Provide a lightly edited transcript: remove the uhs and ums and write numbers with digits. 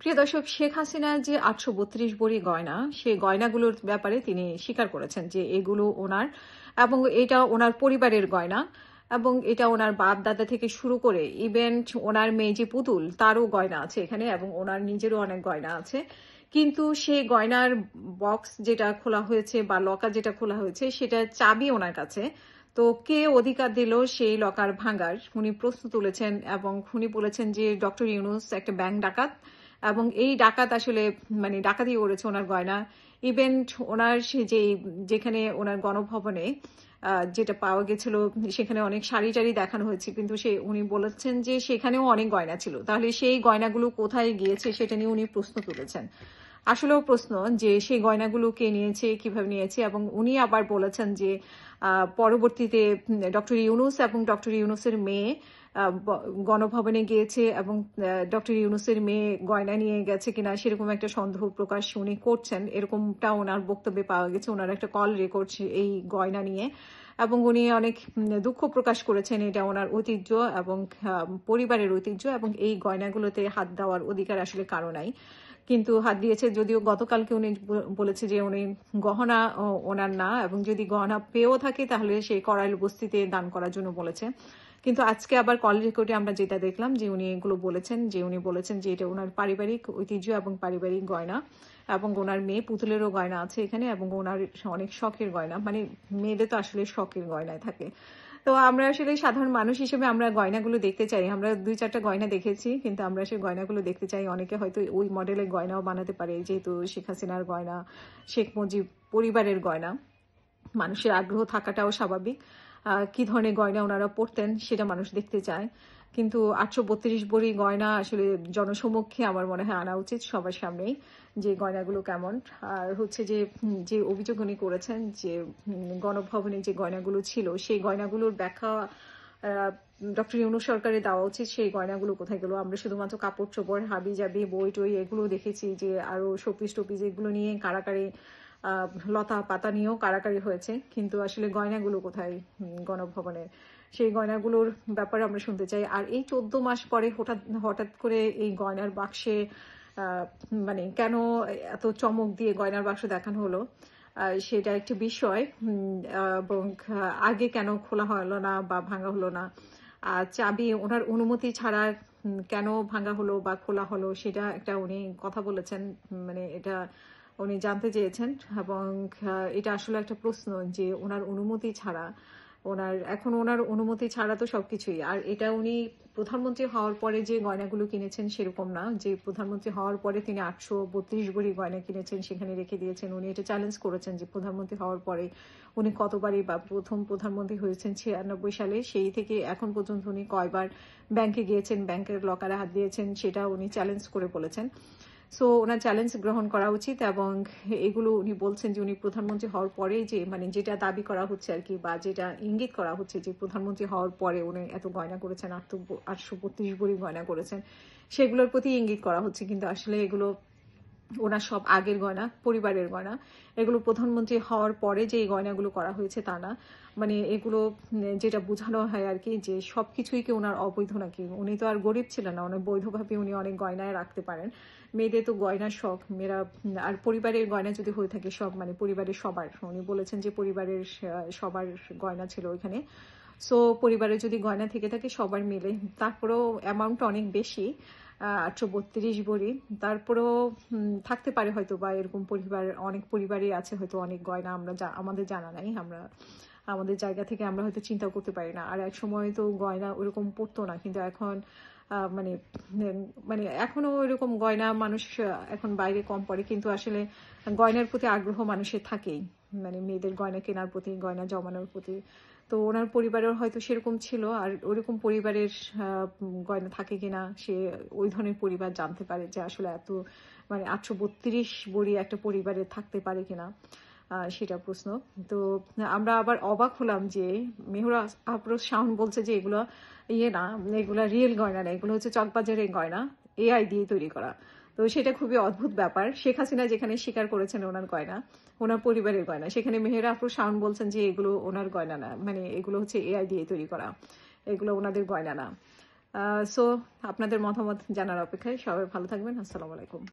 প্রিয় দর্শক, শেখ হাসিনা যে ৮৩২ ভরি গয়না, সেই গয়নাগুলোর ব্যাপারে তিনি স্বীকার করেছেন যে এগুলো ওনার এবং এটা ওনার পরিবারের গয়না এবং এটা ওনার বাপ দাদা থেকে শুরু করে ইভেন ওনার মেয়ে যে পুতুল তারও গয়না আছে এখানে এবং ওনার নিজেরও অনেক গয়না আছে। কিন্তু সেই গয়নার বক্স যেটা খোলা হয়েছে বা লকার যেটা খোলা হয়েছে সেটা চাবি ওনার কাছে। তো কে অধিকার দিল সেই লকার ভাঙার, উনি প্রশ্ন তুলেছেন এবং উনি বলেছেন যে ডক্টর ইউনূস একটা ব্যাংক ডাকাত এবং এই ডাকাত আসলে ডাকাতি করেছে ওনার গয়না। ইভেন্ট ওনার যেখানে ওনার গণভবনে যেটা পাওয়া গেছিল সেখানে অনেক শাড়ি টাড়ি দেখানো হয়েছে, কিন্তু উনি বলেছেন যে সেখানেও অনেক গয়না ছিল। তাহলে সেই গয়নাগুলো কোথায় গিয়েছে সেটা নিয়ে উনি প্রশ্ন তুলেছেন। আসলেও প্রশ্ন যে সেই গয়নাগুলো কে নিয়েছে, কিভাবে নিয়েছে। এবং উনি আবার বলেছেন যে পরবর্তীতে ডক্টর ইউনূস এবং ডক্টর ইউনূসের মেয়ে গণভবনে গিয়েছে এবং ডক্টর ইউনূসের মেয়ে গয়না নিয়ে গেছে কিনা সেরকম একটা সন্দেহ প্রকাশ উনি করছেন, এরকমটা ওনার বক্তব্যে পাওয়া গেছে। ওনার একটা কল রেকর্ড এই গয়না নিয়ে এবং উনি অনেক দুঃখ প্রকাশ করেছেন। এটা ওনার ঐতিহ্য এবং পরিবারের ঐতিহ্য এবং এই গয়নাগুলোতে হাত দেওয়ার অধিকার আসলে কারো নাই। কিন্তু হাত দিয়েছে, যদিও গতকালকে উনি বলেছে যে উনি গহনা ওনার না এবং যদি গহনা পেয়েও থাকে তাহলে সেই করাইল বস্তিতে দান করার জন্য বলেছে। কিন্তু আজকে আবার কল রেকর্ডে আমরা যেটা দেখলাম যে উনি এগুলো বলেছেন, যে এটা ওনার পারিবারিক ঐতিহ্য এবং পারিবারিক গয়না এবং ওনার মেয়ে পুতুলেরও গয়না আছে এখানে এবং ওনার অনেক শখের গয়না। মেয়েদের তো আসলে শখের গয়নায় থাকে। তো আমরা আসলে সাধারণ মানুষ হিসেবে আমরা গয়নাগুলো দেখতে চাই। আমরা ২-৪টা গয়না দেখেছি, কিন্তু আমরা সেই গয়নাগুলো দেখতে চাই। অনেকে হয়তো ওই মডেলের গয়নাও বানাতে পারে, যেহেতু শেখ হাসিনার গয়না, শেখ মুজিব পরিবারের গয়না, মানুষের আগ্রহ থাকাটাও স্বাভাবিক। কি ধরনের গয়না ওনারা পরতেন সেটা মানুষ দেখতে চায়। কিন্তু ৮৩২ ভরি গয়না আসলে জনসমক্ষে আমার মনে হয় আনা উচিত সবার সামনেই, যে গয়নাগুলো কেমন। আর হচ্ছে যে অভিযোগ উনি করেছেন যে গণভবনে যে গয়নাগুলো ছিল সেই গয়নাগুলোর ব্যাখ্যা ডক্টর ইউনূস সরকারের দেওয়া উচিত। সেই গয়নাগুলো কোথায় গেল? আমরা শুধুমাত্র কাপড় চোপড়, হাবি জাবি, বই টই এগুলো দেখেছি, যে আরো শোপিস টোপিস এগুলো নিয়ে কারাকারি, লতা পাতা নিয়েও কারাকারি হয়েছে, কিন্তু আসলে গয়নাগুলো কোথায় গণভবনে? সেই গয়নাগুলোর ব্যাপারে আমরা শুনতে চাই। আর এই 14 মাস পরে হঠাৎ হঠাৎ করে এই গয়নার বাক্সে কেন এত চমক দিয়ে গয়নার বাক্স দেখানো হলো, সেটা একটি বিষয়। এবং আগে কেন খোলা হলো না বা ভাঙা হলো না, চাবি ওনার অনুমতি ছাড়া কেন ভাঙা হলো বা খোলা হলো, সেটা একটা উনি কথা বলেছেন। এটা উনি জানতে চেয়েছেন এবং এটা আসলে একটা প্রশ্ন যে ওনার অনুমতি ছাড়া, ওনার অনুমতি ছাড়া তো সবকিছুই। আর এটা উনি প্রধানমন্ত্রী হওয়ার পরে যে গয়নাগুলো কিনেছেন সেরকম না, যে প্রধানমন্ত্রী হওয়ার পরে তিনি ৮৩২ ভরি গয়না কিনেছেন সেখানে রেখে দিয়েছেন। উনি এটা চ্যালেঞ্জ করেছেন যে প্রধানমন্ত্রী হওয়ার পরে উনি কতবারই, বা প্রথম প্রধানমন্ত্রী হয়েছেন ৯৬ সালে, সেই থেকে এখন পর্যন্ত উনি কয়বার ব্যাংকে গিয়েছেন, ব্যাংকের লকারে হাত দিয়েছেন, সেটা উনি চ্যালেঞ্জ করে বলেছেন। সো ওনার চ্যালেঞ্জ গ্রহণ করা উচিত। এবং এগুলো উনি বলছেন যে উনি প্রধানমন্ত্রী হওয়ার পরে যে যেটা দাবি করা হচ্ছে আর কি, বা যেটা ইঙ্গিত করা হচ্ছে যে প্রধানমন্ত্রী হওয়ার পরে উনি এত গয়না করেছেন, ৮৩২ ভরি গয়না করেছেন, সেগুলোর প্রতি ইঙ্গিত করা হচ্ছে। কিন্তু আসলে এগুলো ওনার সব আগের গয়না, পরিবারের গয়না। এগুলো প্রধানমন্ত্রী হওয়ার পরে যে এই গয়নাগুলো করা হয়েছে তা না। এগুলো যেটা বোঝানো হয় আর কি, যে সবকিছুই কি ওনার অবৈধ নাকি? উনি তো আর গরিব ছিলেন না, অনেক বৈধভাবে উনি অনেক গয়নায় রাখতে পারেন। মেয়েদের তো গয়নার শখ, মেয়েরা। আর পরিবারের গয়না যদি হয়ে থাকে সব, পরিবারের সবার, উনি বলেছেন যে পরিবারের সবার গয়না ছিল ওইখানে। সো পরিবারে যদি গয়না থেকে থাকে সবার মিলে, তারপরেও অ্যামাউন্টটা অনেক বেশি, ৮৩২ ভরি। তারপরেও থাকতে পারে হয়তো, বা এরকম অনেক পরিবারই আছে হয়তো অনেক গয়না আমাদের জানা নাই। আমাদের জায়গা থেকে আমরা হয়তো চিন্তা করতে পারি না। আর এক সময় তো গয়না ওরকম পড়তো না, কিন্তু এখন এখনো এরকম গয়না মানুষ এখন বাইরে কম পড়ে, কিন্তু আসলে গয়নার প্রতি আগ্রহ মানুষের থাকেই, মেয়েদের গয়না কেনার প্রতি, গয়না জমানোর প্রতি। তো ওনার পরিবারের হয়তো সেরকম ছিল, আর ওইরকম পরিবারের গয়না থাকে কিনা সে ওই ধরনের পরিবার জানতে পারে, যে আসলে এত ৮৩২ ভরি একটা পরিবারে থাকতে পারে কিনা, সেটা প্রশ্ন। তো আমরা আবার অবাক হলাম যে মেহরা আফরোজ শাওন বলছে যে এগুলো না, এগুলো রিয়েল গয়না না, এগুলো হচ্ছে চকবাজারের গয়না, এআই দিয়ে তৈরি করা। তো সেটা খুবই অদ্ভুত ব্যাপার। শেখ হাসিনা যেখানে স্বীকার করেছেন ওনার গয়না, ওনার পরিবারের গয়না, সেখানে মেহরা আফরোজ শাওন বলছেন যে এগুলো ওনার গয়না না, এগুলো হচ্ছে এআই দিয়ে তৈরি করা, এগুলো ওনাদের গয়না না। সো আপনাদের মতামত জানার অপেক্ষায়। সবাই ভালো থাকবেন। আসসালামু আলাইকুম।